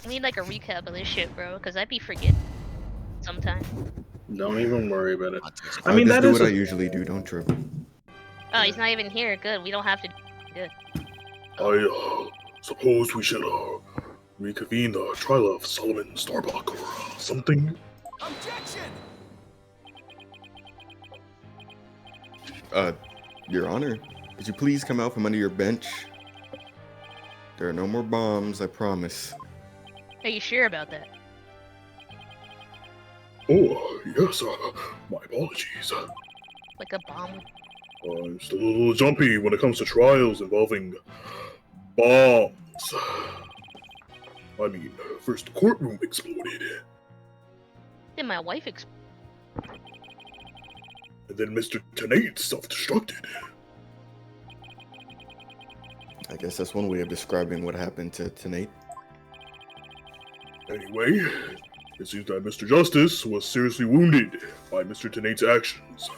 I need like a recap of this shit, bro, because I be forgetting sometimes. Don't even worry about it. I I mean, just that do is what I usually do. Don't trip. Oh, he's not even here. Good. We don't have to. Good. I suppose we should reconvene the trial of Solomon Starbuck or something. Objection! Your Honor, could you please come out from under your bench? There are no more bombs, I promise. Are you sure about that? Oh, yes, my apologies. Like a bomb? I'm still a little jumpy when it comes to trials involving bombs. I mean, first the courtroom exploded, Then my wife and then Mr. Tenate self-destructed. I guess that's one way of describing what happened to Nate. Anyway, it seems that Mr. Justice was seriously wounded by Mr. Tenate's actions.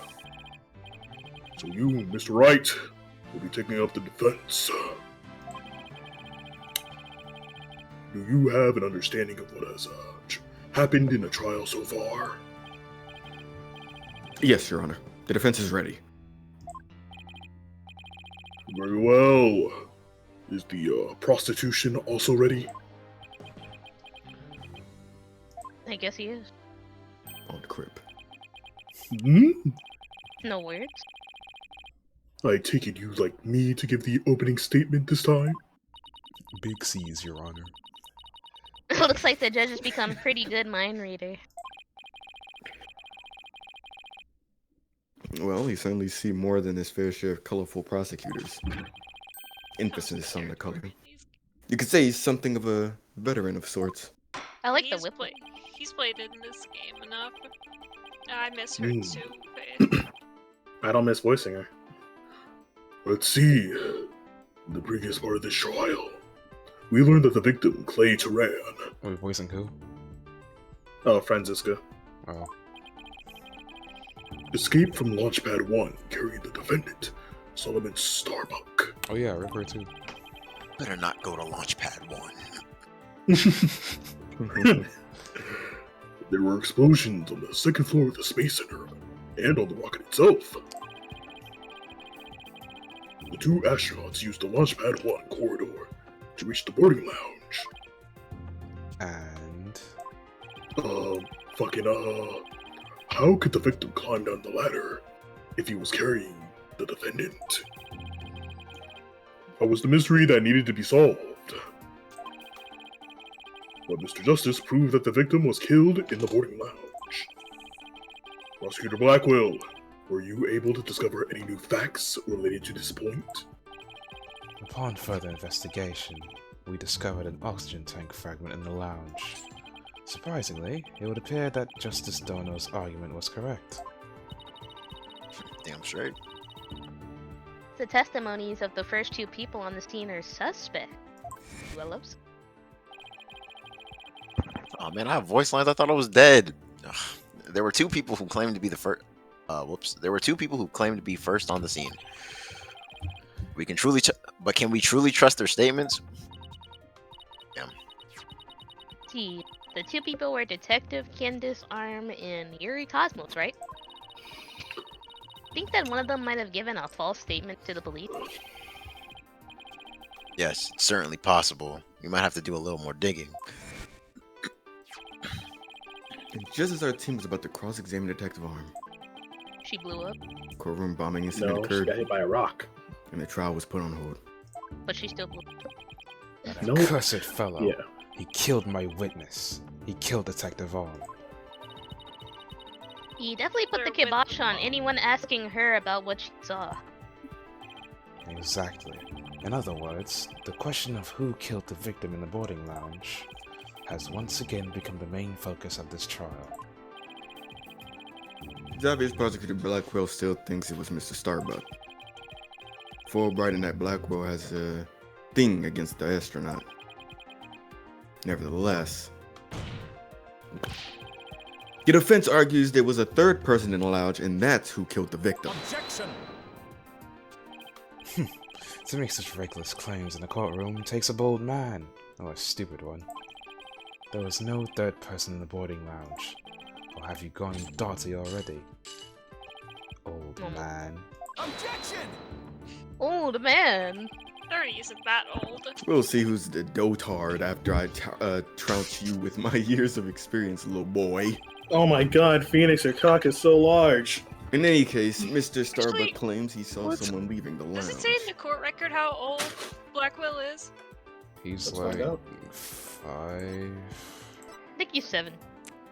So you, Mr. Wright, will be taking up the defense. Do you have an understanding of what has happened in the trial so far? Yes, Your Honor. The defense is ready. Very well. Is the prostitution also ready? I guess he is. On crib. Hmm? No words. I take it you'd like me to give the opening statement this time? Big C's, Your Honor. Looks like the judge has become pretty good mind reader. Well, you certainly see more than his fair share of colorful prosecutors. Emphasis on the color. You could say he's something of a veteran of sorts. I like the whip. He's played in this game enough. I miss her Mm. too, Phaith. I don't miss voicing her. Let's see. In the previous part of this trial, we learned that the victim, Clay Turan, Wait, voicing who? Oh, Franziska. Oh. escaped from Launchpad 1 carrying the defendant, Solomon Starbuck. Oh yeah, Ripper too. Better not go to Launchpad 1. There were explosions on the second floor of the Space Center and on the rocket itself. The two astronauts used the Launchpad 1 corridor to reach the boarding lounge. And how could the victim climb down the ladder if he was carrying the defendant? That was the mystery that needed to be solved. But Mr. Justice proved that the victim was killed in the boarding lounge. Prosecutor Blackwell, were you able to discover any new facts related to this point? upon further investigation, we discovered an oxygen tank fragment in the lounge. Surprisingly, it would appear that Justice Dono's argument was correct. Damn straight. The testimonies of the first two people on the scene are suspect. Willows. Oh man, I have voice lines. I thought I was dead. Ugh. There were two people who claimed to be the first. There were two people who claimed to be first on the scene. We can truly, but can we truly trust their statements? Damn. See, the two people were Detective Candace Arm and Yuri Cosmos, right? Think that one of them might have given a false statement to the police? Yes, it's certainly possible. We might have to do a little more digging. And just as our team was about to cross-examine Detective Arm, She blew up, courtroom bombing incident No, she occurred, got hit by a rock. and the trial was put on hold. but she still blew up. That No. accursed fellow. Yeah. He killed my witness. He killed Detective Arm. He definitely put the They're kibosh on anyone asking her about what she saw. Exactly. In other words, the question of who killed the victim in the boarding lounge has once again become the main focus of this trial. It's obvious Prosecutor Blackwell still thinks it was Mr. Starbuck. Fulbright and that Blackwell has a thing against the astronaut. Nevertheless, the defense argues there was a third person in the lounge, and that's who killed the victim. Objection! To make such reckless claims in a courtroom takes a bold man, or a stupid one. There was no third person in the boarding lounge. Or have you gone dotty already? Old man. Old man. 30 isn't that old. We'll see who's the dotard after I trounce you with my years of experience, little boy. Oh my god, Phoenix, your cock is so large. In any case, Mr. Starbuck Actually, claims he saw what's- someone leaving the lounge. Does it say in the court record how old Blackwell is? He's Let's find like out. 5. I think he's 7.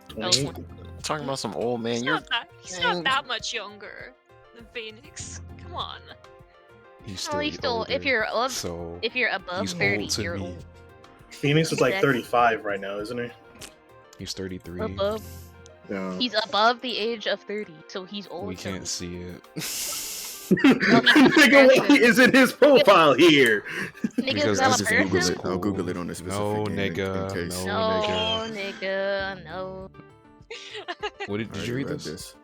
28. Talking about some old man. He's You're he's not that much younger than Phoenix. Come on. He's Oh, he's still. older, If you're above, so if you're above he's 30, old to you're me. old. Phoenix is like Exactly. 35 right now, isn't he? He's 33. Above. Yeah. He's above the age of 30, so he's old. We to can't me. see it. Nigga, what is in his profile here? Nigga's Because not this a is Google person. it. I'll Google it on a specific No, game in nigga, case. no. No, nigga, no. What did I you already read this?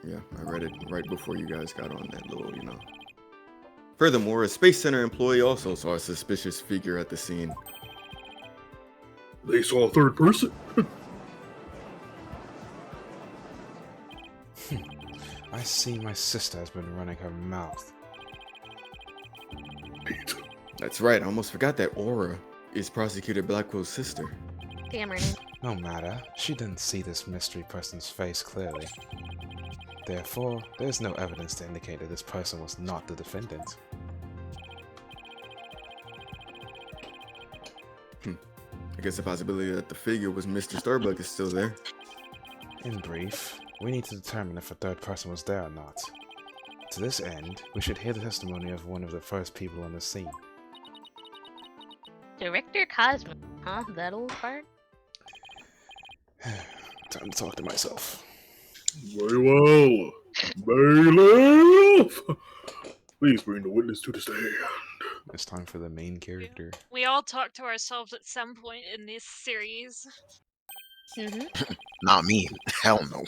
Yeah, I read it right before you guys got on that little, Furthermore, a Space Center employee also saw a suspicious figure at the scene. They saw a third person. I see my sister has been running her mouth. Pete. That's right, I almost forgot that Aura is Prosecutor Blackwell's sister. Damn right. No matter, she didn't see this mystery person's face clearly. Therefore, there's no evidence to indicate that this person was not the defendant. I guess the possibility that the figure was Mr. Starbuck is still there. In brief, we need to determine if a third person was there or not. To this end, we should hear the testimony of one of the first people on the scene. Director Cosmo, huh? That old fart? Time to talk to myself. Very well. Bailiff! Please bring the witness to the stand. It's time for the main character. We all talk to ourselves at some point in this series. Mm-hmm. not me. Hell no.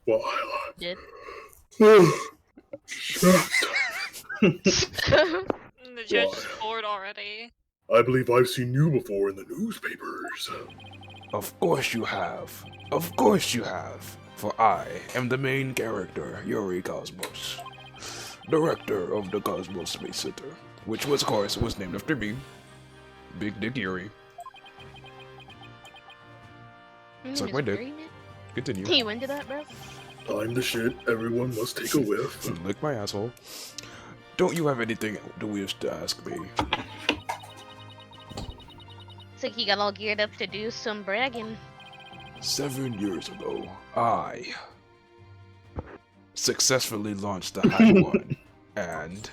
Why? Did. Shut. The judge is Why? bored already. I believe I've seen you before in the newspapers. Of course you have. Of course you have. For I am the main character, Yuri Cosmos. Director of the Cosmos Space Center. Which was, of course, was named after me. Big Dick Yuri. Suck my dick. Continue. You into that, bro? I'm the shit. Everyone must take a whiff. Lick my asshole. Don't you have anything to wish to ask me? It's like he got all geared up to do some bragging. 7 years ago, I successfully launched the High One, and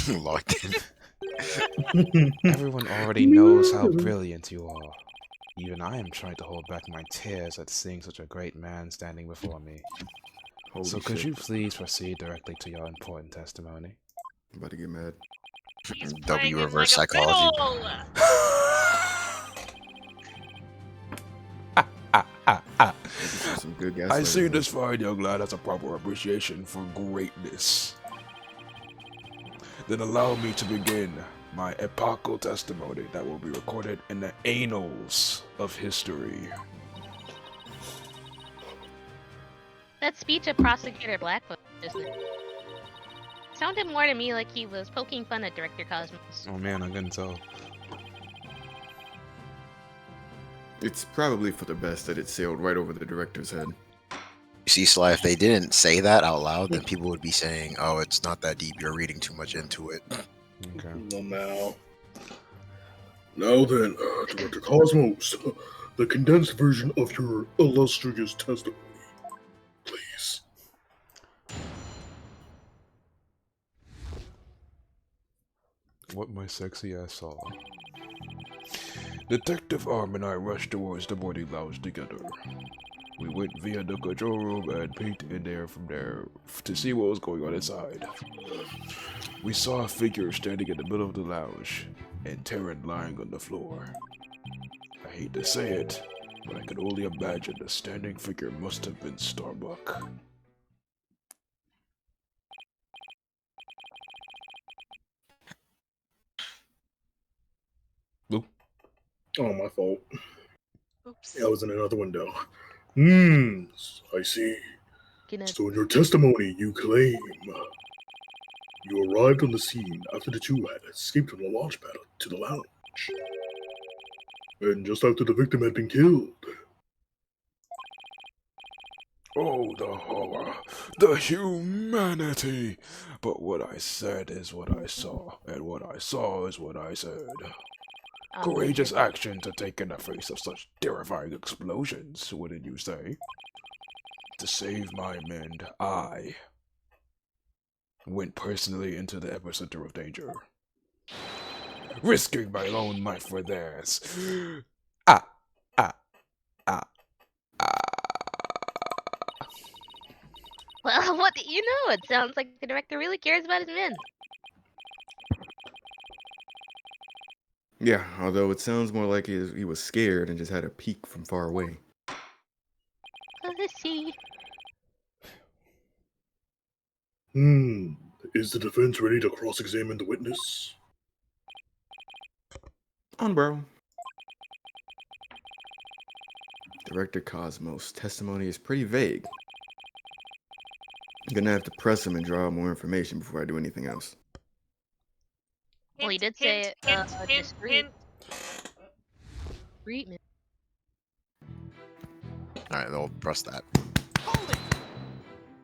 Locked in. everyone already knows how brilliant you are. Even I am trying to hold back my tears at seeing such a great man standing before me. Holy So shit. could you please proceed directly to your important testimony? I'm about to get mad. He's W playing him reverse like a psychology. fiddle. This is some good I gaslighting. see this fine young lad as a proper appreciation for greatness. Then allow me to begin my epochal testimony that will be recorded in the annals of history. That speech of Prosecutor Blackwood, isn't it? Sounded more to me like he was poking fun at Director Cosmos. Oh man, I couldn't tell. It's probably for the best that it sailed right over the director's head. You see, Sly, if they didn't say that out loud, then people would be saying, oh, it's not that deep. You're reading too much into it. Okay. Well, now then, Director Cosmos, the condensed version of your illustrious testimony, please. What my sexy ass saw. Detective Arm and I rushed towards the boarding lounge together. We went via the control room and peeked in there from there to see what was going on inside. We saw a figure standing in the middle of the lounge and Terran lying on the floor. I hate to say it, but I can only imagine the standing figure must have been Starbuck. Oh, my fault. Oops. I was in another window. I see. Gonna- So in your testimony, you claim you arrived on the scene after the two had escaped from the launch pad to the lounge. And just after the victim had been killed. Oh, the horror, the humanity! But what I said is what I saw, and what I saw is what I said. Courageous action to take in the face of such terrifying explosions, wouldn't you say? To save my men, I went personally into the epicenter of danger, risking my own life for theirs. Ah, ah, ah, ah. Well, what do you know? It sounds like the director really cares about his men. Yeah, although it sounds more like he was scared and just had a peek from far away. Let's see. Is the defense ready to cross-examine the witness? On, bro. Director Cosmos' testimony is pretty vague. I'm gonna have to press him and draw out more information before I do anything else. Well, he did say discreet. Treatment. Alright, they'll press that.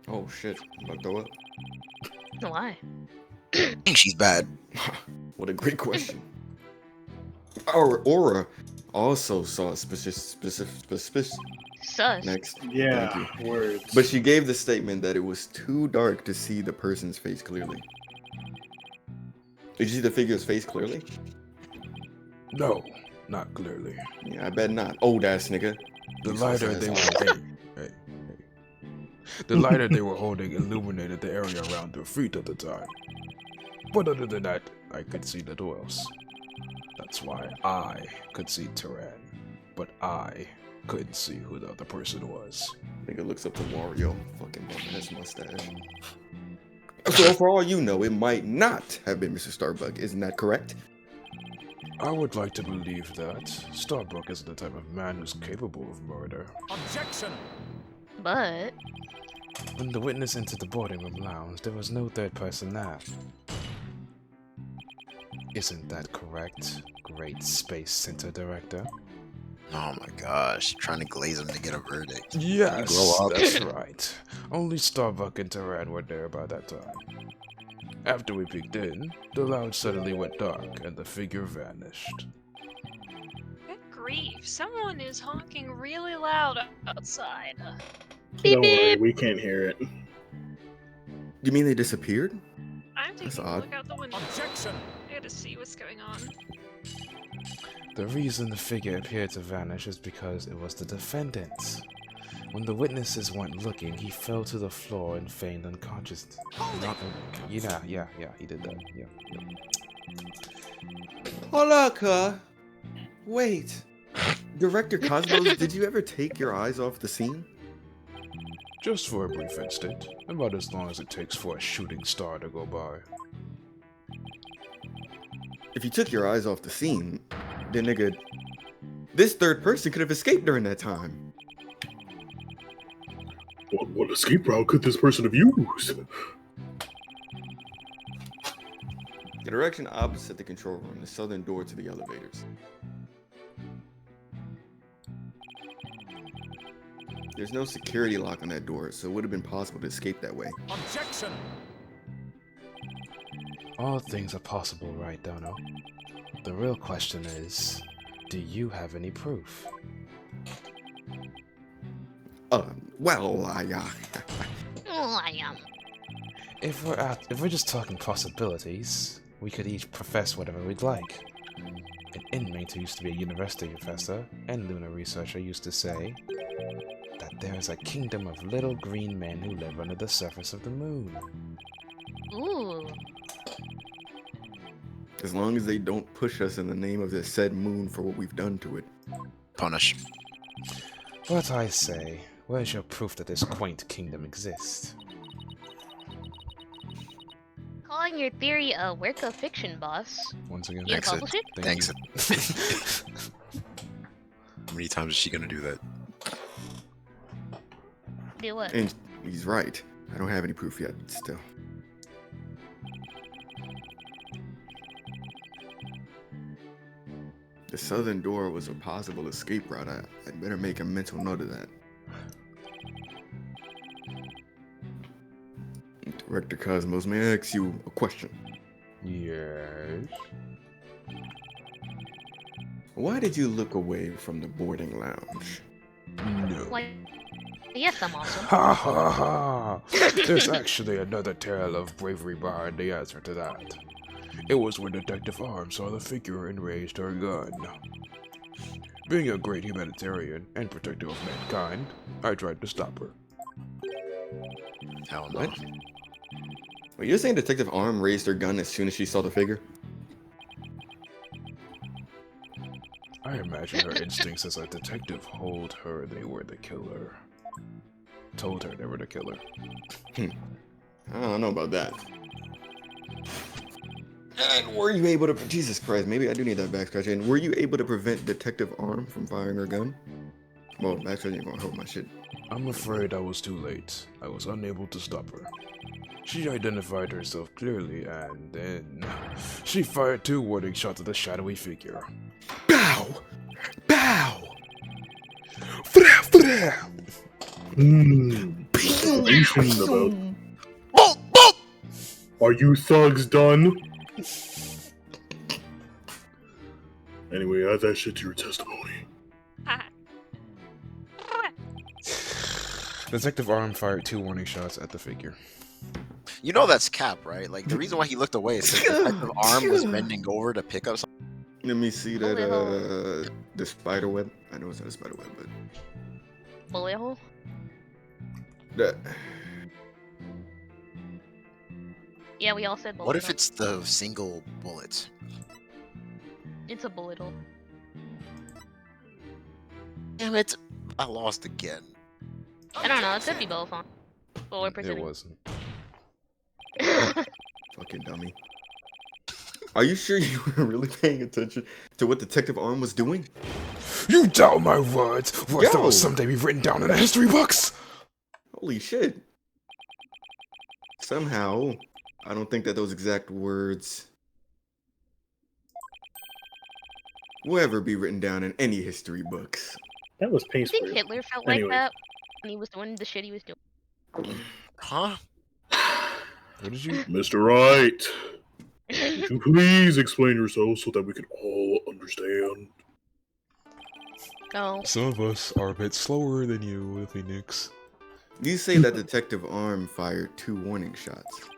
Oh shit, about to go up. Why? I think she's bad. What a great question. Aura also saw specific Sus. next. Yeah, Thank you. words. But she gave the statement that it was too dark to see the person's face clearly. Did you see the figure's face clearly? No, not clearly. Yeah, I bet not. Old ass nigga. The You lighter sus they ass. were the lighter they were holding illuminated the area around their feet at the time. But other than that, I could see little else. That's why I could see Turan, but I couldn't see who the other person was. Nigga looks up to Wario. Fucking bum ass mustache. So for all you know, it might not have been Mr. Starbuck. Isn't that correct? I would like to believe that Starbuck isn't the type of man who's capable of murder. But When the witness entered the boarding room lounge, there was no third person there. Isn't that correct, Great Space Center Director? Oh my gosh, trying to glaze him to get a verdict. Yes, Grow up. that's right. Only Starbuck and Turan were there by that time. After we peeked in, the lounge suddenly went dark and the figure vanished. Good grief, someone is honking really loud outside. beep Don't worry, beep. we can't hear it. You mean they disappeared? I'm That's taking a odd. look out the window. I gotta see what's going on. The reason the figure appeared to vanish is because it was the defendant. When the witnesses weren't looking, he fell to the floor and feigned unconsciousness. Yeah, he did that. Yeah. Hold up, wait. Director Cosmos, did you ever take your eyes off the scene? Just for a brief instant, about as long as it takes for a shooting star to go by. If you took your eyes off the scene, then nigga, this third person could have escaped during that time. What escape route could this person have used? The direction opposite the control room, the southern door to the elevators. There's no security lock on that door, so it would have been possible to escape that way. All things are possible, right, Dono? The real question is, do you have any proof? Well, Oh, I am. If we're just talking possibilities, we could each profess whatever we'd like. An inmate who used to be a university professor and lunar researcher used to say that there is a kingdom of little green men who live under the surface of the moon. Ooh. as long as they don't push us in the name of the said moon for what we've done to it. Punish. But I say, where's your proof that this quaint kingdom exists? Calling your theory a work of fiction, boss. Once again, You Thanks, publish it? thank Thanks. you. How many times is she gonna do that? Do what? And he's right. I don't have any proof yet, still. The southern door was a possible escape route. I'd better make a mental note of that. Director Cosmos, may I ask you a question? Yes. Why did you look away from the boarding lounge? No. Like, yes, I'm awesome. Ha ha ha! There's actually another tale of bravery behind the answer to that. It was when Detective Arms saw the figure and raised her gun. Being a great humanitarian and protector of mankind, I tried to stop her. Hell no. What? Wait, you're saying Detective Arm raised her gun as soon as she saw the figure? I imagine her instincts as a detective told her they were the killer. Told her they were the killer. I don't know about that. And were you able to... Jesus Christ, maybe I do need that back scratching. Were you able to prevent Detective Arm from firing her gun? Well, back scratching ain't gonna help my shit. I'm afraid I was too late. I was unable to stop her. She identified herself clearly, and then she fired 2 warning shots at the shadowy figure. Bow! Bow! Fra, fra. Information about. Are you thugs done? Anyway, add that shit to your testimony. Detective Arm fired 2 warning shots at the figure. You know that's cap, right? Like the reason why he looked away is because Detective Arm was bending over to pick up something. Let me see that, the spider web. I know it's not a spider web, but... Bullet hole? That... Yeah, we all said bullet What if hole. it's the single bullet? It's a bullet hole. Damn it! I lost again. I don't know, it could be both, huh? But we're It pretending. wasn't. Fucking dummy. Are you sure you were really paying attention to what Detective Arm was doing? You doubt my words! Words that Yo! will someday be written down in the history books! Holy shit. Somehow, I don't think that those exact words will ever be written down in any history books. That was I think peaceful. Hitler felt Anyway. like that when he was doing the shit he was doing. Huh? What did you... Mr. Wright, could you please explain yourself so that we can all understand? No. Some of us are a bit slower than you, Phoenix. You say that Detective Arm fired 2 warning shots,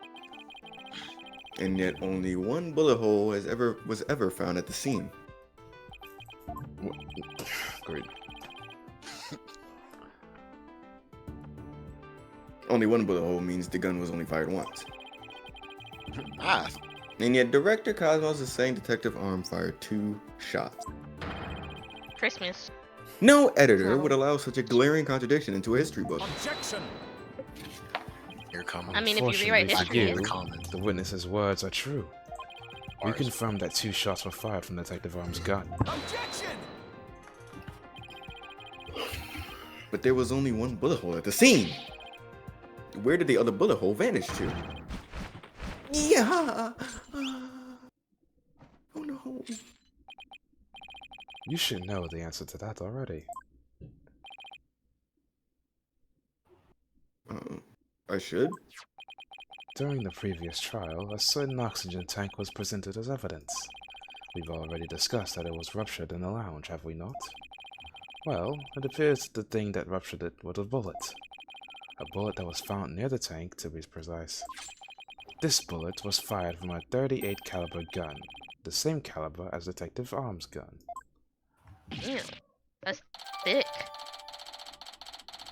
and yet only 1 bullet hole was ever found at the scene. What? Great. Only 1 bullet hole means the gun was only fired once. Ah, And yet Director Cosmos is saying Detective Arm fired 2 shots. Christmas. No editor would allow such a glaring contradiction into a history book. here comes. I mean, if you rewrite Unfortunately history, for it's you, comment. the witness's words are true. We Ours. confirmed that 2 shots were fired from Detective Arm's gun. But there was only 1 bullet hole at the scene. Where did the other bullet hole vanish to? Yeah. Oh no. You should know the answer to that already. I should? During the previous trial, a certain oxygen tank was presented as evidence. We've already discussed that it was ruptured in the lounge, have we not? Well, it appears the thing that ruptured it was a bullet. A bullet that was found near the tank, to be precise. This bullet was fired from a .38 caliber gun, the same caliber as Detective Arm's gun. damn, that's thick.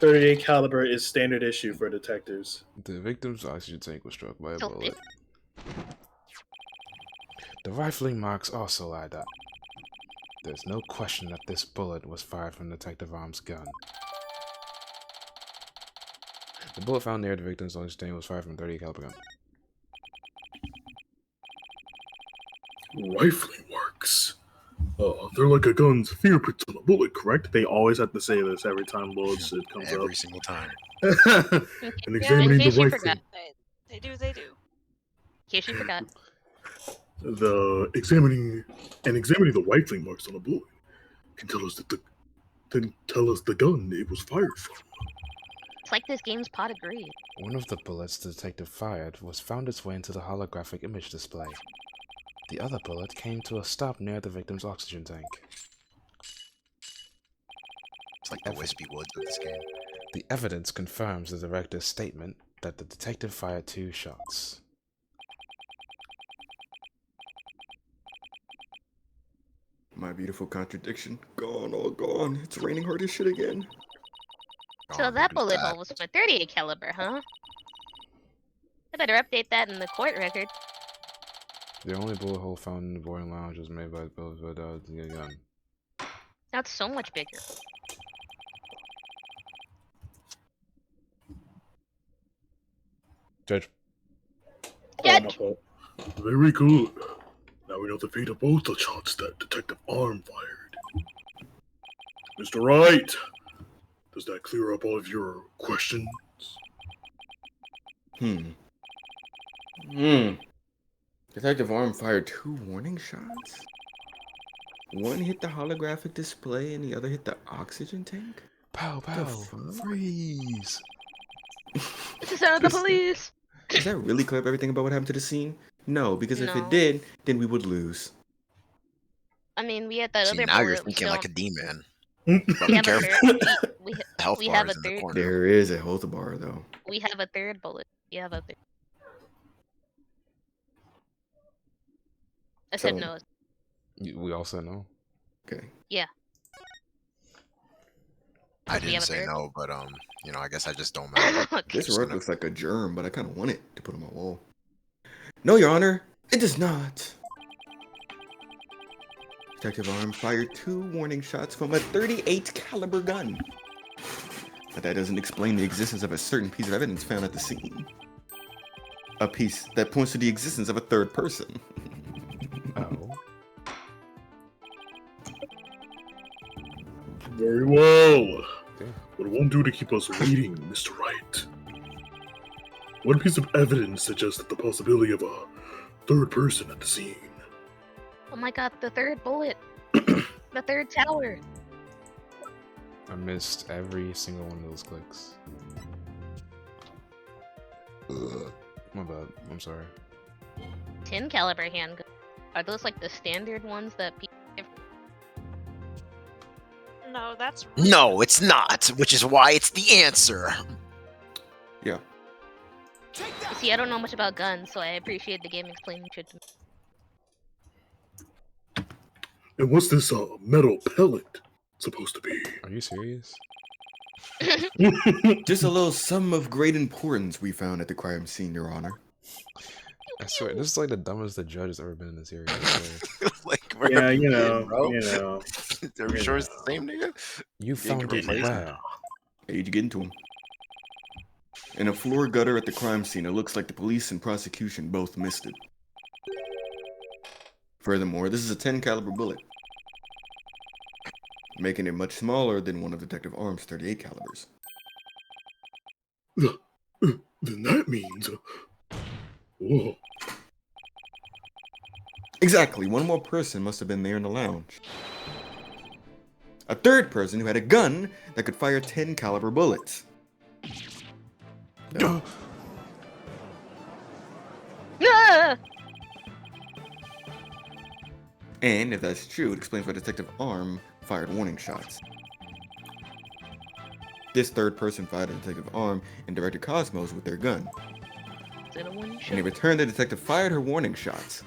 38 caliber is standard issue for detectives. The victim's oxygen tank was struck by a So bullet. The rifling marks also add up. There's no question that this bullet was fired from Detective Arm's gun. The bullet found near the victim's oxygen tank was fired from a .38 caliber gun. Rifling marks. They're like a gun's fingerprints on a bullet, correct? They always have to say this every time bullets it comes Every single time. up. And In examining the case you rifle, forgot. They do. They do. In case you forgot. examining the rifling marks on a bullet can tell us the gun it was fired from. It's like this game's pot of greed. One of the bullets the detective fired was found its way into the holographic image display. The other bullet came to a stop near the victim's oxygen tank. It's like the wispy woods of this game. The evidence confirms the director's statement that the detective fired 2 shots. My beautiful contradiction. Gone, all gone. It's raining hard as shit again. So Gone, that who's bullet that? hole was from a 38 caliber, huh? I better update that in the court record. The only bullet hole found in the boarding lounge was made by the gun. That's so much bigger. Judge, Judge! Very good. Now we know the fate of both the shots that Detective Arm fired. Mr. Wright, does that clear up all of your questions? Detective Arm fired 2 warning shots? One hit the holographic display and the other hit the oxygen tank? pow pow, fuck? freeze! It's the sound of the police! Does that really clear up everything about what happened to the scene? No, because if No. it did, then we would lose. I mean, we had that See, other now you're bullet. We thinking still- like a D-man. we Be have a careful. third. We Health we bar have is a in the third. corner. There is a health bar, though. We have a third bullet. We have a third. I said So- no. We all said no. Okay. I We have didn't a say third? no, but I guess I just don't matter. Okay. This rug looks like a germ, but I kind of want it to put on my wall. No, Your Honor, it does not. Detective Arm fired 2 warning shots from a 38 caliber gun. But that doesn't explain the existence of a certain piece of evidence found at the scene. A piece that points to the existence of a third person. Oh. Very well. Okay. What it won't do to keep us waiting, Mr. Wright. One piece of evidence suggested the possibility of a third person at the scene. Oh my god, the third bullet. The third tower. I missed every single one of those clicks. Ugh. My bad. I'm sorry. 10 caliber handgun. Are those like the standard ones that people give? No, that's No, it's not, which is why it's the answer. Yeah. You see, I don't know much about guns, so I appreciate the game explaining shit to me. And what's this metal pellet supposed to be? Are you serious? Just a little sum of great importance we found at the crime scene, Your Honor. I swear, this is like the dumbest the judge has ever been in this series. I swear. Like, where Yeah, have you know, been, bro? you know. Are we sure it's the same nigga? You found it replaced where? Hey, did you get into him? In a floor gutter at the crime scene, it looks like the police and prosecution both missed it. Furthermore, this is a 10 caliber bullet, making it much smaller than one of Detective Arm's 38 calibers. Then that means... Whoa. Exactly, one more person must have been there in the lounge. A third person who had a gun that could fire 10 caliber bullets. No. Ah! And if that's true, it explains why Detective Arm fired warning shots. This third person fired at Detective Arm and Director Cosmos with their gun. Is it a one And shot? in return, the detective fired her warning shots.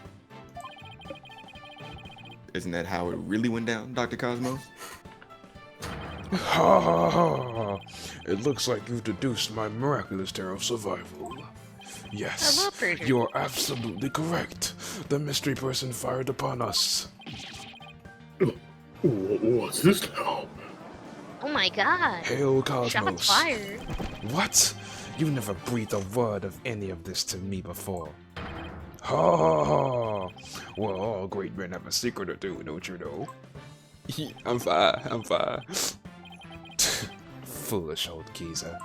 Isn't that how it really went down, Dr. Cosmos? Ha ha ha! It looks like you've deduced my miraculous tale of survival. I Yes, love perjury. you're absolutely correct. The mystery person fired upon us. What's this now? Oh my god. Hail Cosmos. Shots fired. What? You never breathed a word of any of this to me before. Ha ha ha! Well, all great men have a secret or two, don't you know? I'm fine. Foolish old geezer.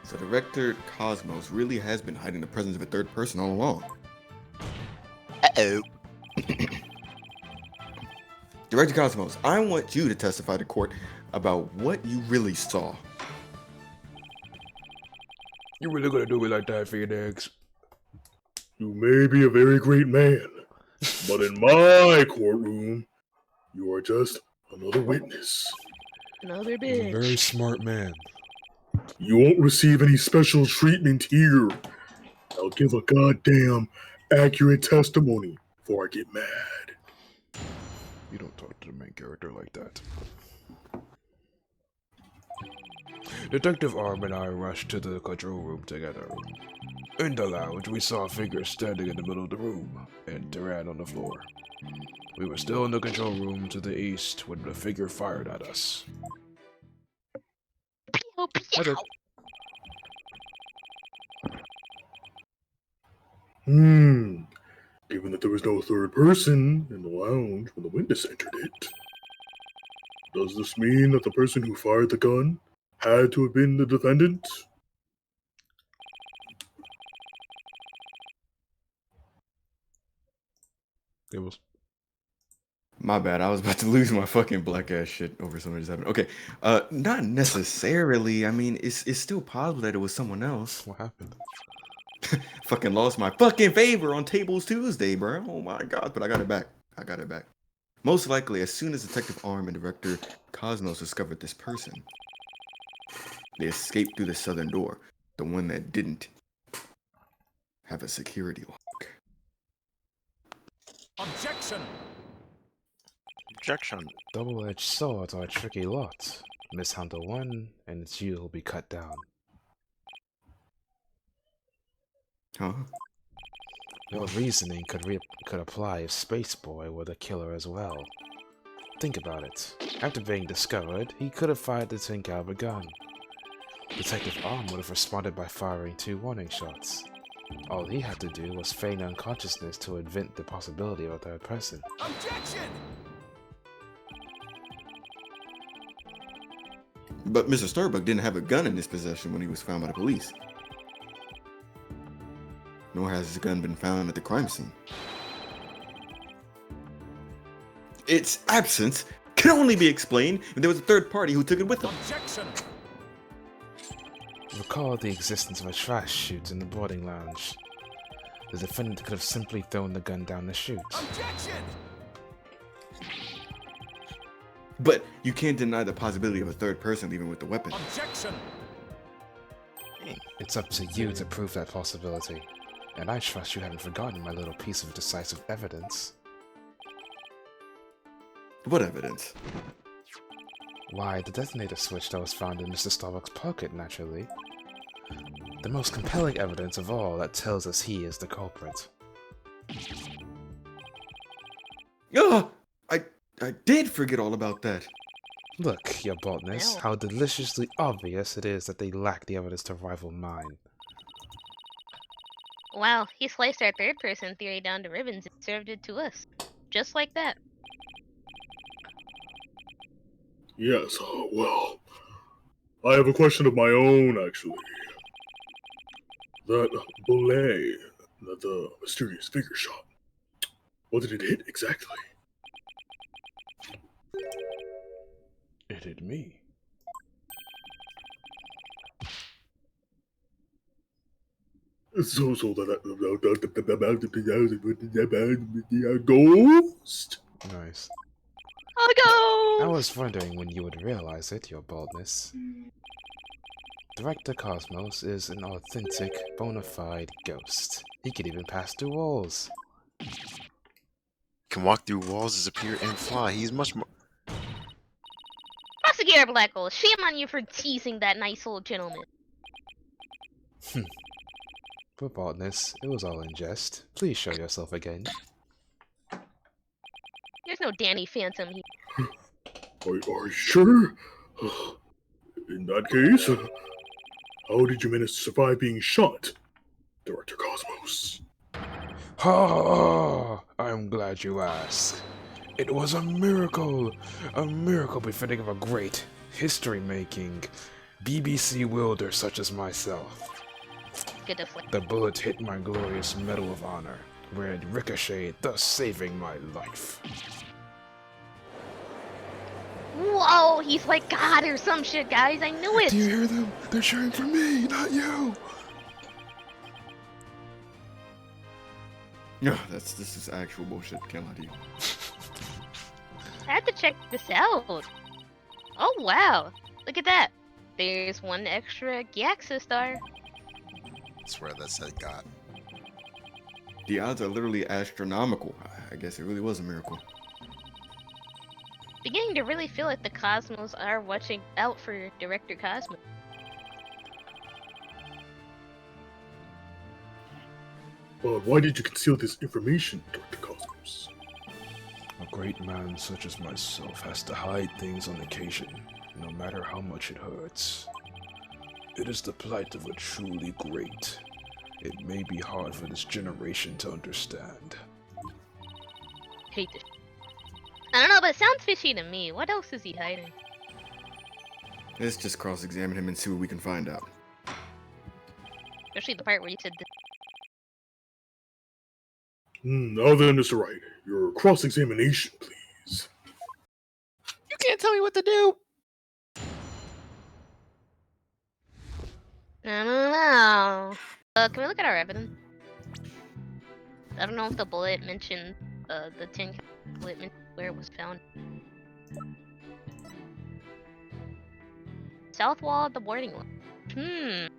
So Director Cosmos really has been hiding the presence of a third person all along. Uh-oh. Director Cosmos, I want you to testify to court about what you really saw. You really gonna do me like that, Phoenix? You may be a very great man, but in my courtroom, you are just another witness. Another He's a bitch. very smart man. You won't receive any special treatment here. I'll give a goddamn accurate testimony before I get mad. You don't talk to the main character like that. Detective Arm and I rushed to the control room together. In the lounge, we saw a figure standing in the middle of the room and Duran on the floor. We were still in the control room to the east when the figure fired at us. Pew, pew. That's it. Given that there was no third person in the lounge when the witness entered it, does this mean that the person who fired the gun had to have been the defendant? It was. My bad, I was about to lose my fucking black ass shit over something just happened. Okay, not necessarily. I mean, it's still possible that it was someone else. What happened? Fucking lost my fucking favor on Tables Tuesday, bro. Oh my god, but I got it back. Most likely, as soon as Detective Arm and Director Cosmos discovered this person, they escaped through the southern door, the one that didn't have a security lock. Objection! Objection. Double-edged swords are a tricky lot. Mishandle one, and its use will be cut down. Huh? Your reasoning could apply if Space Boy were the killer as well. Think about it. After being discovered, he could have fired the 10 caliber gun. Detective Arm would have responded by firing 2 warning shots. All he had to do was feign unconsciousness to invent the possibility of a third person. Objection! But Mr. Starbuck didn't have a gun in his possession when he was found by the police. Nor has his gun been found at the crime scene. Its absence can only be explained if there was a third party who took it with him. Objection! Recall the existence of a trash chute in the boarding lounge. The defendant could have simply thrown the gun down the chute. Objection! But you can't deny the possibility of a third person leaving with the weapon. Objection! It's up to you to prove that possibility. And I trust you haven't forgotten my little piece of decisive evidence. What evidence? Why, the detonator switch that was found in Mr. Starbuck's pocket, naturally. The most compelling evidence of all that tells us he is the culprit. Oh, I did forget all about that. Look, your boldness, how deliciously obvious it is that they lack the evidence to rival mine. Wow, he sliced our third person theory down to ribbons and served it to us. Just like that. Yes, well, I have a question of my own, actually. That bullet that the mysterious figure shot, what did it hit exactly? It hit me. So that ghost? Nice. Oh, I go! was wondering when you would realize it, your boldness. Director Cosmos is an authentic, bona fide ghost. He could even pass through walls. Can walk through walls, disappear, and fly. He's much more. Prosecutor Blackwell, shame on you for teasing that nice old gentleman. For boldness, it was all in jest. Please show yourself again. There's no Danny Phantom here. Are you sure? In that case, how did you manage to survive being shot Director Cosmos? I'm glad you asked. It was a miracle befitting of a great, history-making, BBC wielder such as myself. Good to flip. The bullet hit my glorious Medal of Honor, where it ricocheted, thus saving my life. Whoa, he's like God or some shit, guys. I knew it. Do you hear them? They're cheering for me, not you! No, this is actual bullshit. Can't lie to you. I had to check this out. Oh wow, look at that. There's one extra Galaxy star. I swear that said God. The odds are literally astronomical. I guess it really was a miracle. Beginning to really feel like the Cosmos are watching out for Director Cosmos. But why did you conceal this information, Director Cosmos? A great man such as myself has to hide things on occasion, no matter how much it hurts. It is the plight of a truly great. It may be hard for this generation to understand. Hate this. I don't know, but it sounds fishy to me. What else is he hiding? Let's just cross-examine him and see what we can find out. Especially the part where you said this. Now then, Mr. Wright, your cross-examination, please. You can't tell me what to do. I don't know. Can we look at our evidence? I don't know if the bullet mentioned the tin bullet mentioned where it was found. South wall of the boarding lounge.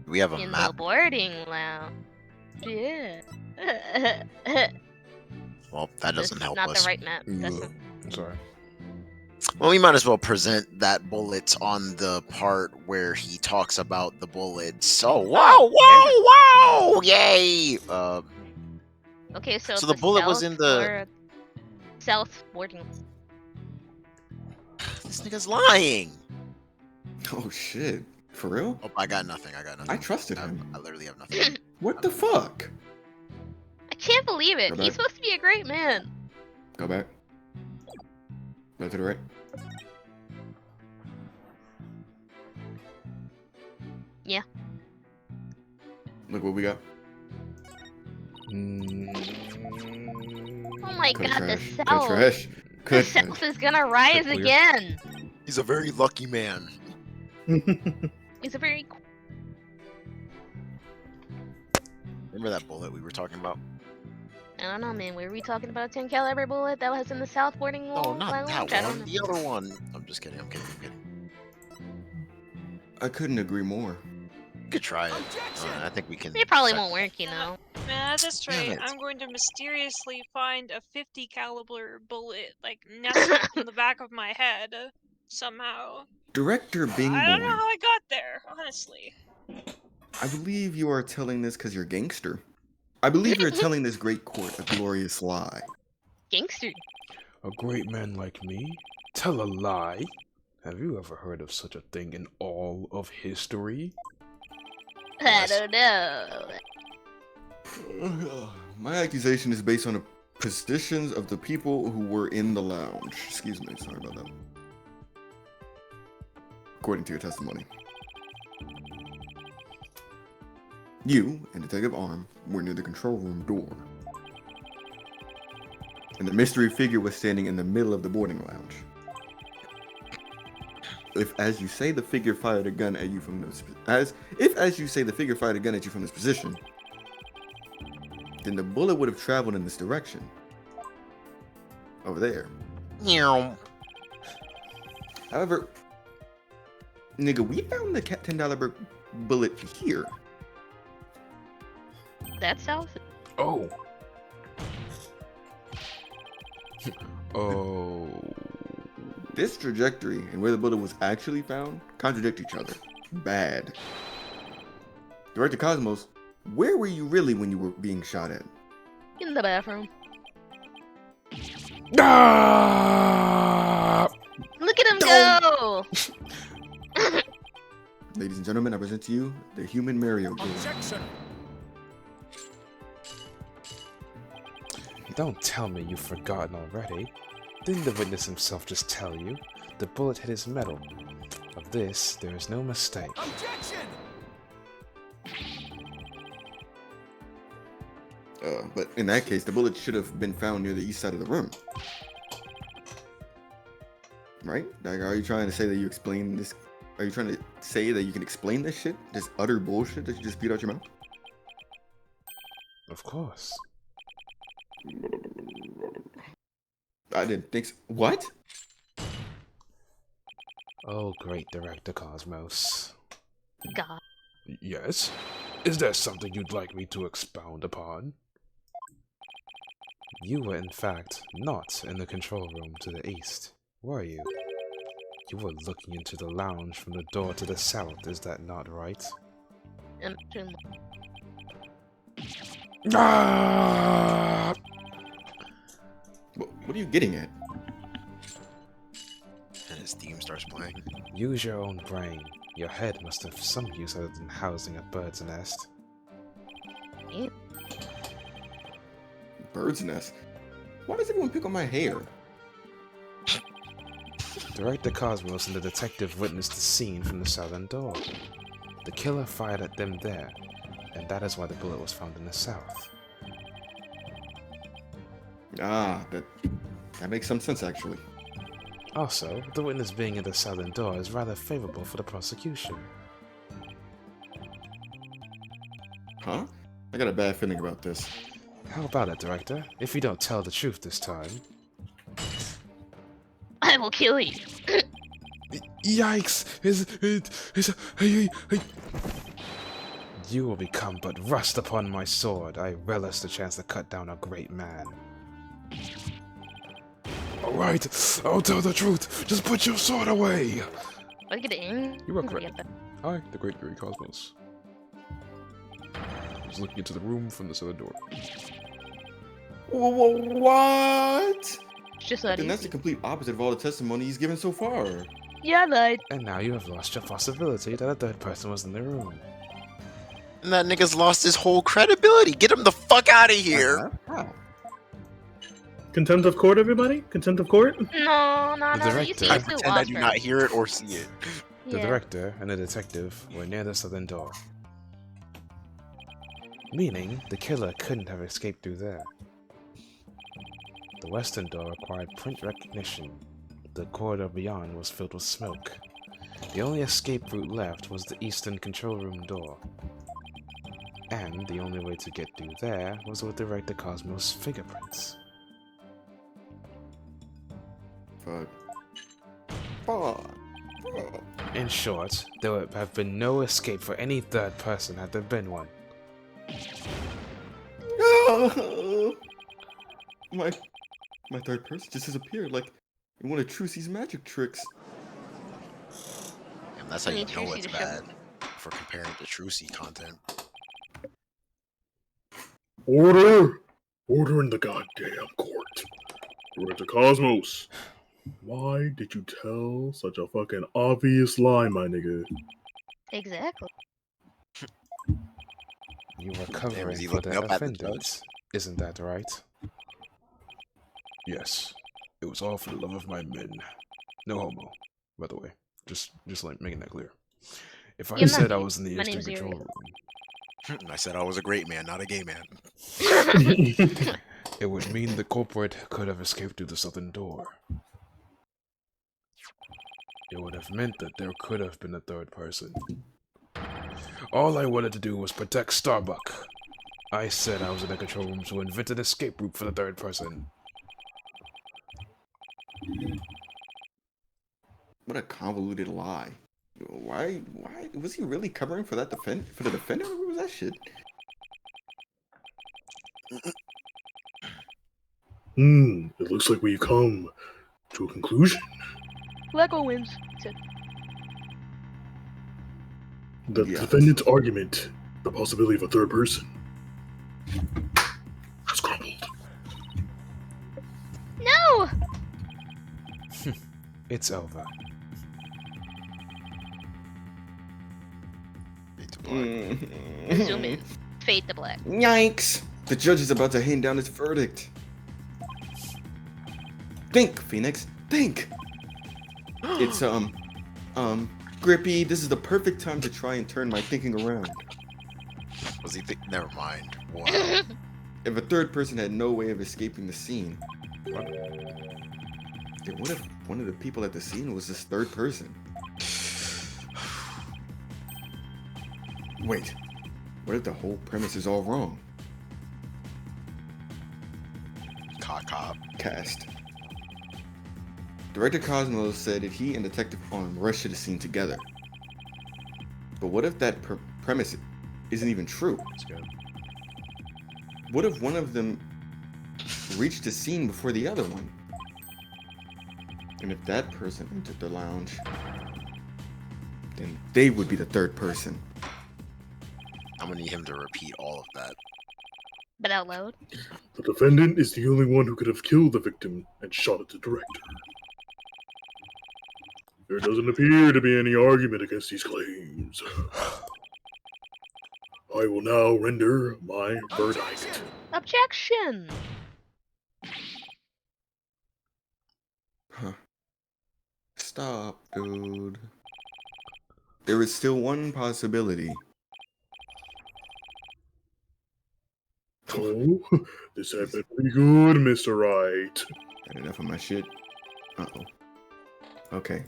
We have a In map. the boarding lounge. Yeah. Well, that This doesn't is help not us. the right map. That's Ugh. I'm sorry. Well, we might as well present that bullet on the part where he talks about the bullets. So, whoa! Yay! okay, so So the bullet was in the- south boarding. This nigga's lying. Oh shit. For real? Oh, I got nothing. I trusted him. I literally have nothing. What the fuck? I can't believe it. Go He's back. supposed to be a great man. Go back. Go to the right. Yeah. Look what we got. Oh my Cut god, trash. the Cut south. trash. The Cut south trash. is gonna rise clear. again. He's a very lucky man. He's a very. Remember that bullet we were talking about? I don't know, man. Were we talking about a 10 caliber bullet that was in the south boarding wall? No, not lounge? that I don't one. know. The other one. I'm just kidding. I'm kidding. I couldn't agree more. You could try it. I think we can. It probably sec- won't work, you know. At this Damn rate, it. I'm going to mysteriously find a 50 caliber bullet like nestled in the back of my head somehow. Director Bing I don't know Boy, how I got there, honestly. I believe you are telling this because you're gangster. I believe you're telling this great court a glorious lie. Gangster. A great man like me? Tell a lie? Have you ever heard of such a thing in all of history? I don't know. My accusation is based on the positions of the people who were in the lounge. Excuse me, sorry about that. According to your testimony. You and Detective Arm were near the control room door. And the mystery figure was standing in the middle of the boarding lounge. If, as you say, the figure fired a gun at you from this, as you say, the figure fired a gun at you from this position, then the bullet would have traveled in this direction. Over there. Meow. However, nigga, we found the $10 bullet here. That's south. Oh. Oh. This trajectory and where the bullet was actually found contradict each other. Bad. Director Cosmos, where were you really when you were being shot at? In the bathroom. Ah! Look at him go! Ladies and gentlemen, I present to you the human Mario game. Don't tell me you've forgotten already. Didn't the witness himself just tell you? The bullet hit his metal. Of this, there is no mistake. But in that case, the bullet should have been found near the east side of the room. Right? Like, are you trying to say that you explain this? Are you trying to say that you can explain this shit? This utter bullshit that you just spewed out your mouth? Of course. I didn't think so. What? Oh, great Director Cosmos. God. Yes? Is there something you'd like me to expound upon? You were in fact not in the control room to the east, were you? You were looking into the lounge from the door to the south, is that not right? Ah! What are you getting at? And his theme starts playing. Use your own brain. Your head must have some use other than housing a bird's nest. Bird's nest? Why does everyone pick on my hair? Director Cosmos and the detective witnessed the scene from the southern door. The killer fired at them there, and that is why the bullet was found in the south. Ah, that makes some sense, actually. Also, the witness being in the southern door is rather favorable for the prosecution. Huh? I got a bad feeling about this. How about it, Director? If you don't tell the truth this time... I will kill you. Yikes! You will become but rust upon my sword. I relish the chance to cut down a great man. Alright, I'll tell the truth. Just put your sword away! I get in. You are correct. Hi, the great Yuri Cosmos. I was looking into the room from the southern door. What? Just that Then that's the easy. complete opposite of all the testimony he's given so far. Yeah, lied. And now you have lost your possibility that a third person was in the room. And that nigga's lost his whole credibility. Get him the fuck out of here. How? Contempt of court, everybody? Contempt of court? No, no, The no. You director- see, I you still pretend I lost do her. not hear it or see it. The Yeah. director and the detective were near the southern door. Meaning, the killer couldn't have escaped through there. The western door required print recognition. The corridor beyond was filled with smoke. The only escape route left was the eastern control room door. And the only way to get through there was with Director Cosmos' fingerprints. Fuck. Fuck. In short, there would have been no escape for any third person had there been one. My third person just disappeared like in one of Trucy's magic tricks. And that's how I you need know Trucy it's to show bad for comparing to Trucy content. Order! Order in the goddamn court. Director Cosmos, why did you tell such a fucking obvious lie, my nigga? Exactly. You were Damn, covering is he for looking the up at the offenders, isn't that right? Yes, it was all for the love of my men. No homo, by the way. Just like making that clear. If I Yeah, said no, I was in the my eastern name's Yuri. control room, I said I was a great man, not a gay man. it would mean the culprit could have escaped through the southern door. It would have meant that there could have been a third person. All I wanted to do was protect Starbuck. I said I was in the control room to invent an escape route for the third person. What a convoluted lie. Why was he really covering for that for the defender? What was that shit? It looks like we've come to a conclusion. Lego wins. The Yes. defendant's argument, the possibility of a third person, has crumbled. No! It's over. Zoom in. Fade to black. Yikes! The judge is about to hand down his verdict. Think, Phoenix. Think. It's Grippy. This is the perfect time to try and turn my thinking around. Was he never mind. Wow. If a third person had no way of escaping the scene, then what if one of the people at the scene was this third person? Wait, what if the whole premise is all wrong? Cop. Cast. Director Cosmos said that he and Detective Arm rushed to the scene together. But what if that premise isn't even true? Let's go. What if one of them reached the scene before the other one? And if that person entered the lounge, then they would be the third person. I'm gonna need him to repeat all of that. But out loud. The defendant is the only one who could have killed the victim and shot at the director. There doesn't appear to be any argument against these claims. I will now render my verdict. Objection! Huh. Stop, dude. There is still one possibility. Oh, this had been pretty good, Mr. Wright. Had enough of my shit. Uh-oh. Okay.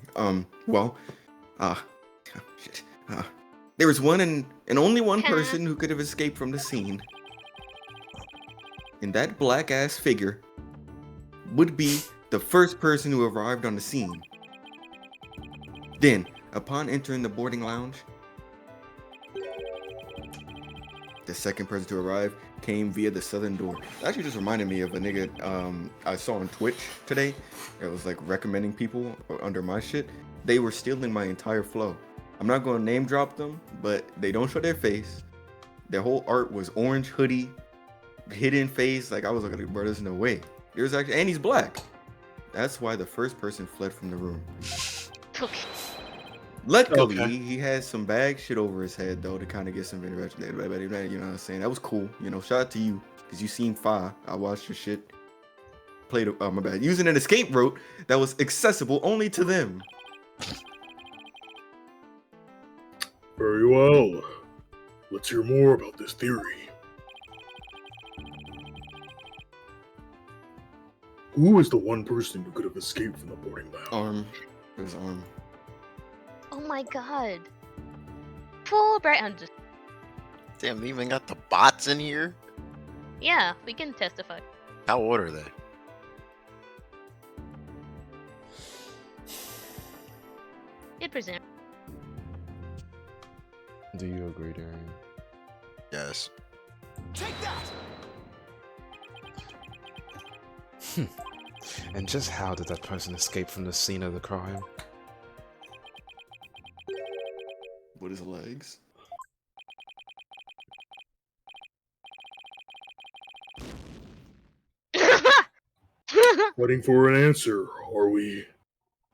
Shit. There was one and only one person who could have escaped from the scene. And that black-ass figure would be the first person who arrived on the scene. Then, upon entering the boarding lounge, the second person to arrive came via the southern door. It actually just reminded me of a nigga I saw on Twitch today. It was like recommending people under my shit. They were stealing my entire flow. I'm not going to name drop them, but they don't show their face. Their whole art was orange hoodie, hidden face. Like, I was like, bro, there's no way. There's actually, and he's black. That's why the first person fled from the room. Luckily, he had some bag shit over his head, though, to kind of get some interaction. You know what I'm saying? That was cool. You know, shout out to you, because you seen Phaith. I watched your shit. Played, my bad. Using an escape route that was accessible only to them. Very well. Let's hear more about this theory. Who is the one person who could have escaped from the boarding lounge? Arm. It was Arm. Oh my god. Full bright. I'm just. Damn, they even got the bots in here? Yeah, we can testify. How old are they? It present. Do you agree, Darian? Yes. And just how did that person escape from the scene of the crime? With his legs. Waiting for an answer, are we?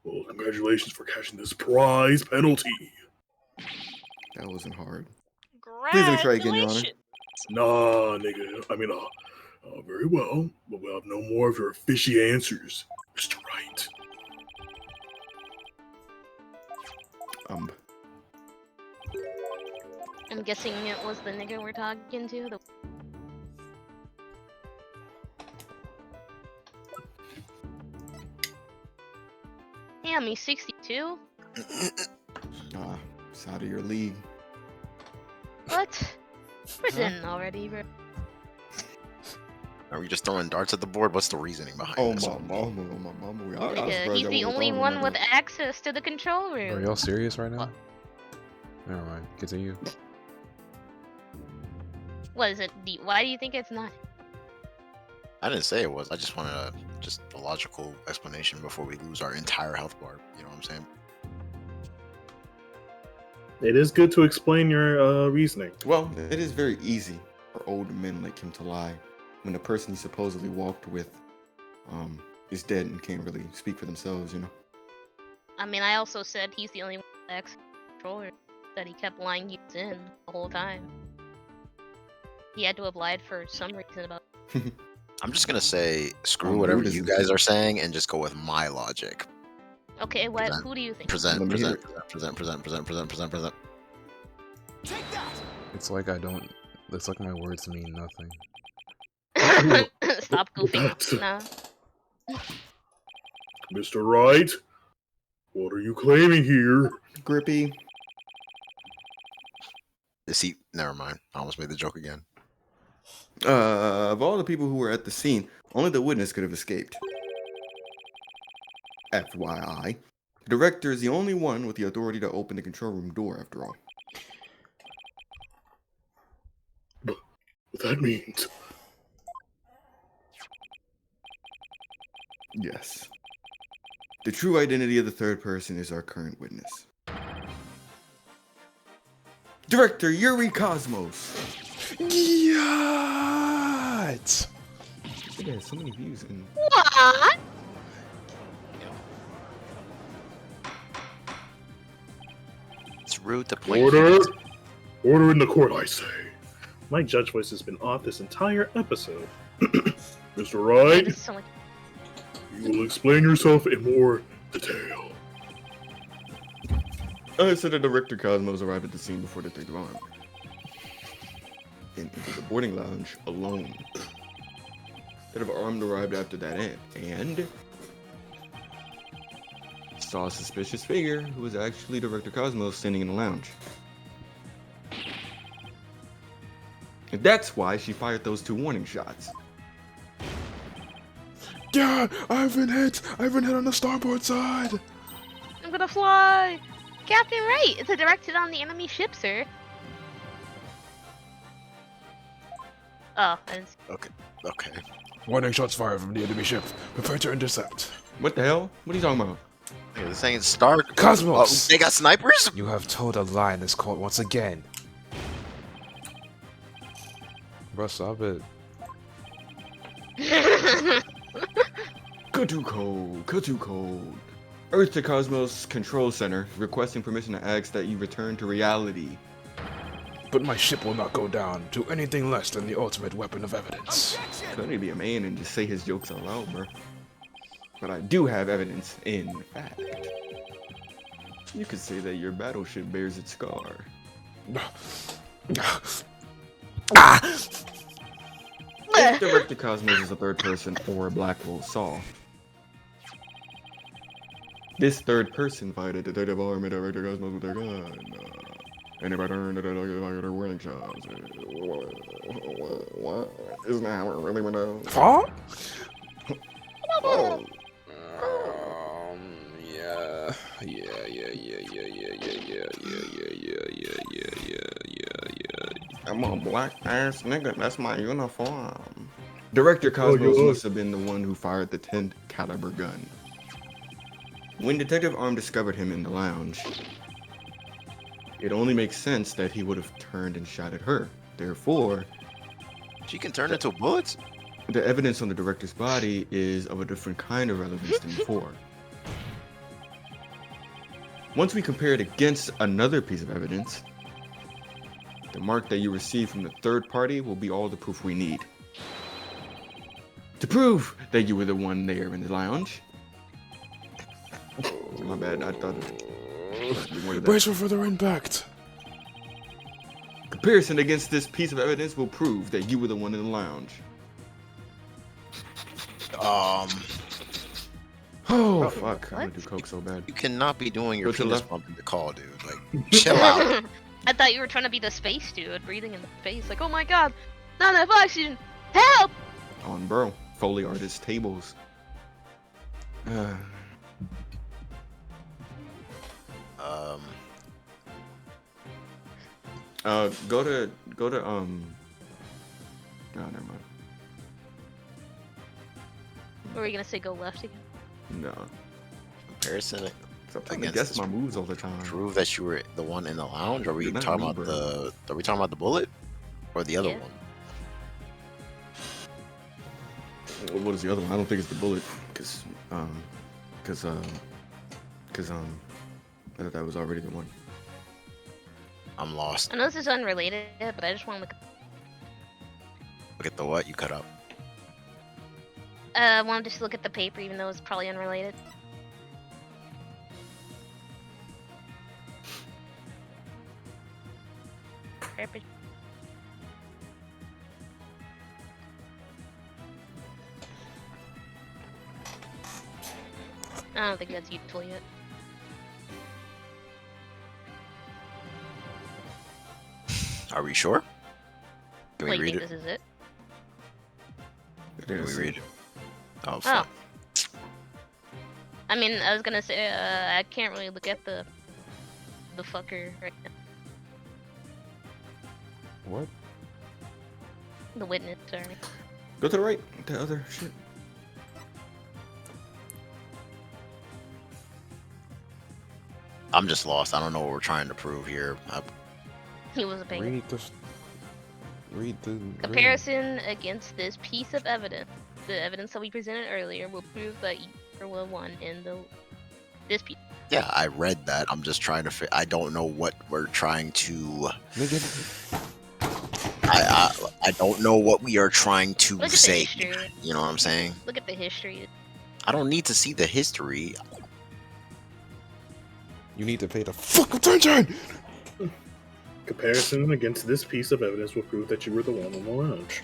Well, congratulations for catching this prize penalty. That wasn't hard. Please let me try again, Your Honor. Nah, nigga. I mean, very well, but we'll have no more of your fishy answers, Mr. Wright. I'm guessing it was the nigga we're talking to. Damn, he's 62? It's out of your league. What? Prison already, bro. Are we just throwing darts at the board? What's the reasoning behind this? My mama. Nigga, he's the only one with access to the control room. Are y'all serious right now? Never mind. Continue. What is it? Why do you think it's not? I didn't say it was. I just wanted a logical explanation before we lose our entire health bar. You know what I'm saying? It is good to explain your reasoning. Well, it is very easy for old men like him to lie when the person he supposedly walked with is dead and can't really speak for themselves, you know? I mean, I also said he's the only one with access to the control room. That he kept lying he was in the whole time. He had to have lied for some reason about. I'm just gonna say screw Oh, whatever Brutus you is guys good. are saying and just go with my logic. Okay, what? Present. Who do you think? Present, Let me hear present, present, present, present, present, present, present. It's like I don't. It's like my words mean nothing. Stop goofing. That's- Nah. Mr. Wright, what are you claiming here? Grippy. Is he? Never mind. I almost made the joke again. Of all the people who were at the scene, only the witness could have escaped. FYI. The director is the only one with the authority to open the control room door, after all. What that means? Yes. The true identity of the third person is our current witness. Director Yuri Cosmos. Yacht! It has so many views and What? It's rude to point. Order! fingers. Order in the court, I say. My judge voice has been off this entire episode. Mr. Yeah, Wright, this is so like- you will explain yourself in more detail. so the director Cosmos arrived at the scene before the third arm. And entered the boarding lounge alone. That of armed arrived after that end, and saw a suspicious figure who was actually Director Cosmos standing in the lounge. And that's why she fired those 2 warning shots. Yeah, I've been hit. I've been hit on the starboard side. I'm gonna fly! Captain Wright! It's directed on the enemy ship, sir. Oh, I didn't see. Okay. Warning shots fired from the enemy ship. Prepare to intercept. What the hell? What are you talking about? Hey, this ain't Star. Cosmos! They got snipers. You have told a lie in this court once again. Bro, stop it. Too cold. Earth to Cosmos Control Center, requesting permission to ask that you return to reality. But my ship will not go down to anything less than the ultimate weapon of evidence. Couldn't be a man and just say his jokes out loud, bro. But I do have evidence, in fact. You could say that your battleship bears its scar. If Director Cosmos is a third person or a black hole saw, this third person fired Detective Arm and Director Cosmos with their gun. And if I turned to the warning shots, what? Isn't that how it really went down? Huh? Oh, I'm a black ass nigga. That's my uniform. Director Cosmos must have been the one who fired the 10 caliber gun. When Detective Arm discovered him in the lounge, it only makes sense that he would have turned and shot at her. Therefore, She can turn into bullets. the evidence on the director's body is of a different kind of relevance than before. Once we compare it against another piece of evidence, the mark that you receive from the third party will be all the proof we need. To prove that you were the one there in the lounge. My bad, I thought it. Brace for further impact. Comparison against this piece of evidence will prove that you were the one in the lounge. Oh fuck! I want to do coke so bad. You cannot be doing your Go to the penis left. pump in the call, dude. Like, chill out. I thought you were trying to be the space dude, breathing in the space. Like, oh my god, not enough oxygen. Help! On bro, Foley artist tables. Go to oh, never mind. Or were you gonna say go left again? No. Comparison. I'm trying to Against guess this my moves all the time. Prove that you were the one in the lounge. Are we You're not talking me, about bro. Are we talking about the bullet, or the other Yeah. one? What is the other one? I don't think it's the bullet, cause I thought that was already the one. I'm lost. I know this is unrelated, but I just want to Look at the what you cut out. I want to just look at the paper, even though it's probably unrelated. Paper. I don't think that's useful yet. Are we sure? Can we Wait, read think it? this is it? Can we read it? Oh, Oh. fuck. I mean, I was gonna say, I can't really look at the fucker right now. What? The witness, sorry. Go to the right. The other shit. I'm just lost. I don't know what we're trying to prove here. He wasn't paying attention. Read the. Read the. Comparison against this piece of evidence, the evidence that we presented earlier, will prove that you were one in this piece. Yeah, I read that. I'm just trying to. I don't know what we're trying to. Nigga. I don't know what we are trying to Look at the say. history. You know what I'm saying? Look at the history. I don't need to see the history. You need to pay the fuck attention! Comparison against this piece of evidence will prove that you were the one in the lounge.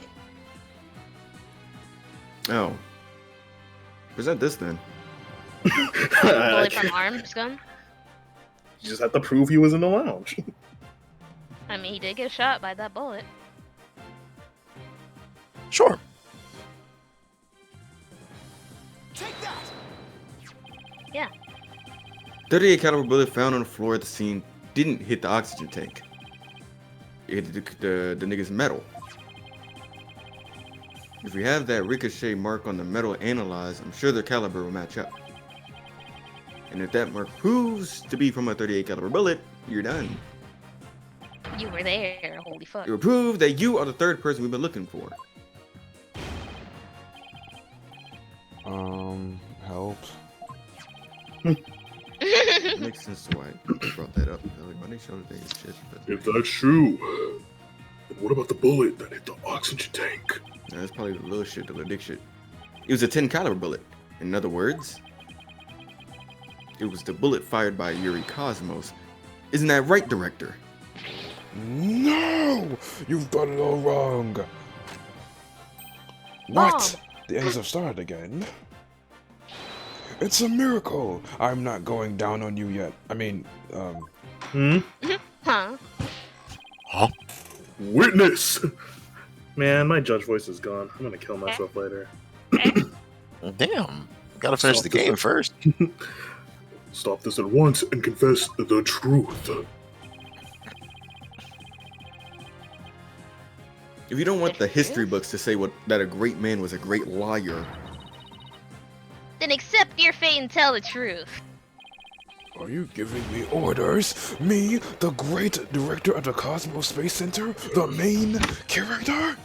Oh. Present this then. Bullet from arms gun. You just have to prove he was in the lounge. I mean, he did get shot by that bullet. Sure. 38 caliber bullet found on the floor at the scene didn't hit the oxygen tank. It hit the nigga's metal. If we have that ricochet mark on the metal analyzed, I'm sure the caliber will match up. And if that mark proves to be from a 38 caliber bullet, you're done. You were there. Holy fuck. It will prove that you are the third person we've been looking for. Help. It makes sense to why I brought that up. Everybody showed that they shit. But If that's true, then what about the bullet that hit the oxygen tank? that's probably the little shit, the little dick shit. It was a 10 caliber bullet. In other words, it was the bullet fired by Yuri Cosmos. Isn't that right, director? No! You've got it all wrong. What? The ends have started again. It's a miracle. I'm not going down on you yet. I mean, Huh? Huh? Witness! Man, my judge voice is gone. I'm gonna kill myself later. Damn. Gotta finish the game first. Stop this at once and confess the truth. If you don't want the history books to say that a great man was a great liar, Then accept your fate and tell the truth. are you giving me orders? Me, the great director of the Cosmos Space Center? The main character?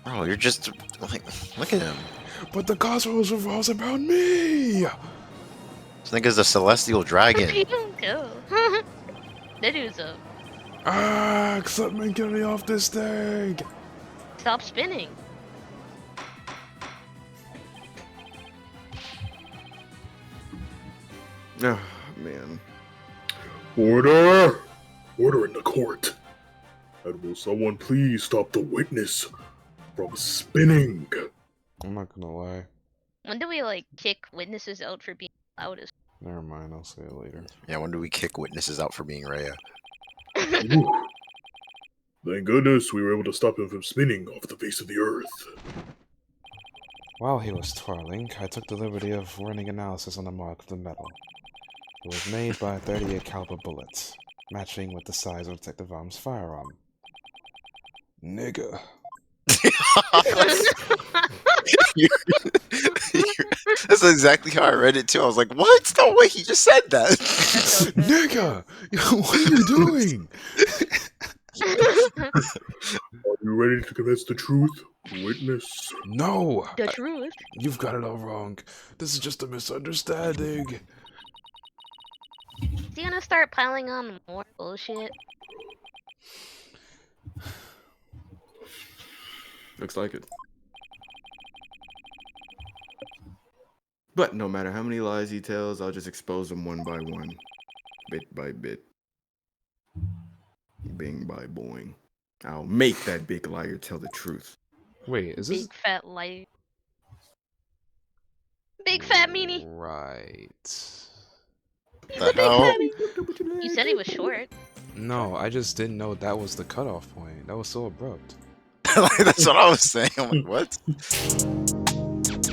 Bro, you're just like, look at him. But the cosmos revolves around me! This nigga's a celestial dragon. Go. That dude's a Ah, accept me and get me off this thing! stop spinning. oh man. Order! Order in the court. And will someone please stop the witness from spinning? I'm not gonna lie. When do we like kick witnesses out for being loudest? Never mind, I'll say it later. Yeah, when do we kick witnesses out for being Rhea? Ooh. Thank goodness we were able to stop him from spinning off the face of the earth. While he was twirling, I took the liberty of running analysis on the mark of the metal. It was made by 38 caliber bullets, matching with the size of Detective Arm's firearm. Nigga. That's exactly how I read it too. I was like, what? No way, he just said that. Nigga! What are you doing? Are you ready to confess the truth, witness? No! The truth. You've got it all wrong. This is just a misunderstanding. Is he gonna start piling on more bullshit? Looks like it. But no matter how many lies he tells, I'll just expose them one by one. Bit by bit. Bing by boing. I'll make that big liar tell the truth. Wait, is this Big fat light. Big fat meanie. right? He's The a big hell? fat meanie. You said he was short. No, I just didn't know that was the cutoff point. That was so abrupt. Like, that's what I was saying. I'm like, what?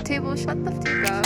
Table, shut the fuck up.